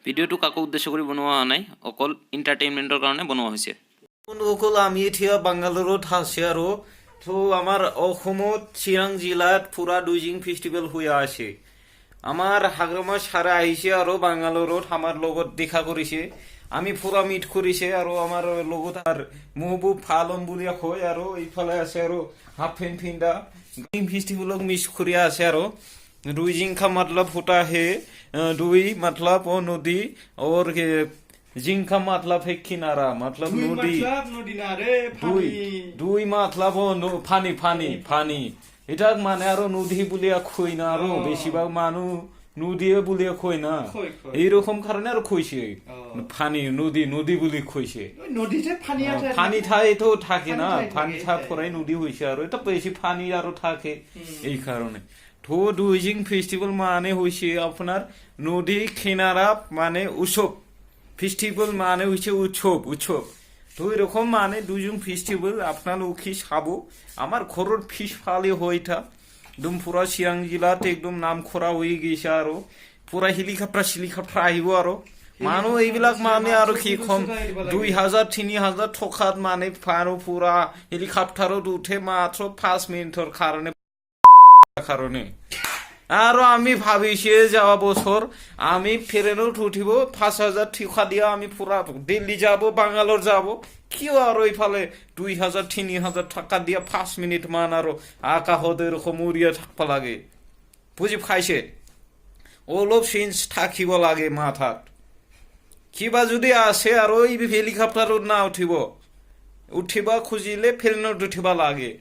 ভিডিঅ'টো কাকো উদ্দেশ্য কৰি বনোৱা হোৱা নাই, অকল এণ্টাৰটেইনমেণ্টৰ কাৰণে বনোৱা হৈছে। বন্ধুসকল, আমি এতিয়া বাংগালোৰত আছো আৰু তো আমাৰ অসমত চিৰাং জিলাত পুৰা দুইজিং ফেষ্টিভেল হৈ আছে। আমাৰ হাগ্ৰামা ছাৰে আহিছে আৰু বাংগালোৰত আমাৰ লগত দেখা কৰিছে। আমি পুৰা মিট কৰিছে আৰু আমাৰ লগত মহবুব ফালম বুলি কয় আৰু এইফালে আছে আৰু হাফ পেণ্ট পিন্ধা ফেষ্টিভেলক মিছ কৰি আছে আৰু দুইজিং का मतलब होता है दुई मतलब वो नदी और जिंग का मतलब है किनारा मतलब नदी दुई मतलब फानी फानी फानी এটাক মানে আৰু নদী বুলিয়া কই না আৰু বেশিরভাগ মানুহ নদীয়ে বুলিয়া কই না এইরকম কারণে আর কইছে ফানি নদী নদী বুলি কইছে ফানি ঠাই তো থাকে না ফানি ঠা পরাই নদী হইছে আর এটা বেশি ফানি আরো থাকে এই কারণে তো দুইজিং ফেস্টিভ্যাল মানে হইছে আপনার নদী কিনারা মানে উৎসব ফেস্টিভ্যাল মানে হইছে উৎসব উৎসব তো এরকম মানে দুইজন ফেস্টিভ্যাল আপনার ওখি সাবো আমার ঘরের ফিস ফালি হইতা একদম পুরা চিরাং জিলাত একদম নাম খরা হয়ে গেছে আৰু পুৰা হেলিকপ্টাৰ আহিব আৰু মানুহ এইবিলাক মানে আৰু কি কম 2000-3000 টকাত মানে আৰু পুৰা হেলিকপ্টাৰত উঠে মাত্ৰ 5 মিনিটৰ কাৰণে আৰু আমি ভাবিছে যাওয়া বছর আমি ট্রেনত উঠিব 5000 টাকা দিয়া আমি পুরা দিল্লি যাব বাঙ্গালোর যাব কিয় আৰু এইফালে 2000-3000 টাকা দিয়া 5 মিনিট মান আৰু আকাশত এরকম উড়িয়া থাকবা লাগে বুঝি খাইছে অলপ চেঞ্জ থাকিব লাগে মাথাত কিবা যদি আছে আৰু এই হেলিকপ্টারত না উঠিবা খুজিলে ট্রেনত উঠিবা লাগে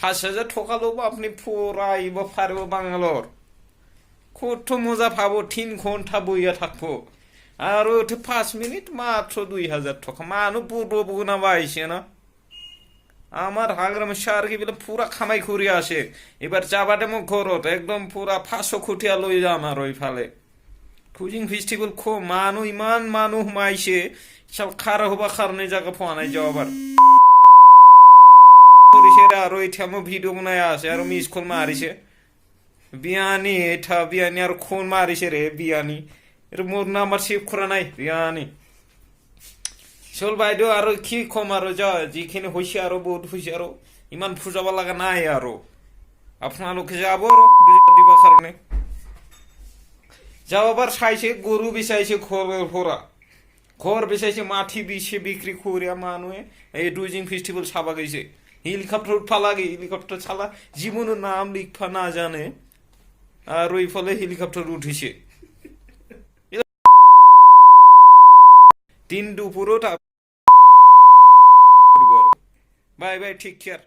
5000 টাকা লব আপনি পুরা আইব পারব বাঙ্গালোর কত মজা পাবো 3 ঘন্টা বইয়া থাকবো আর 5 মিনিট মাত্র 2000 টাকা মানুষ পূর্ব না বাইছে না আমার হাগ্রাম সার কি বলে পুরা খামাই খুরি আসে এবার যাবাতে মোক ঘরত একদম পুরা 500 খুঁটিয়া লই যাম আর ওই ফালে ফুজিং ফেস্টিভ্যাল খো মানুষ ইমান মানুষ মাইছে সব খারা হবা কারণে জায়গা ফোয়ানাই যাবার আর ওইটা ভিডিও বানায় আছে আর মিস কল মারিছে বিয়ানি এটা বিয়ানি আর খুন মারিছে রে বিয়ানি এর মোর নাম্বার সেভ করা নাই বিয়ানি চল বাইদেউ আর কি কম আর যা যিখিনি হইছে আর বহুত হইছে আর ইমান ফুজাবা লাগা নাই আর আপনালোকে যাব আর দিবা কারণে যাওয়াবার চাইছে গরু বিচাইছে ঘর বেচাইছে মাটি বিছে বিক্রি করিয়া মানুহে এই দুইজিং ফেস্টিভ্যাল সাবা গেছে হেলিকপ্টার উঠা লাগে হেলিকপ্টার ছাড়া জীবনের নাম লিখা না জানে আর ওই ফলে হেলিকপ্টার উঠেছে 3 দুপুরও বাই বাই ঠিক কেয়ার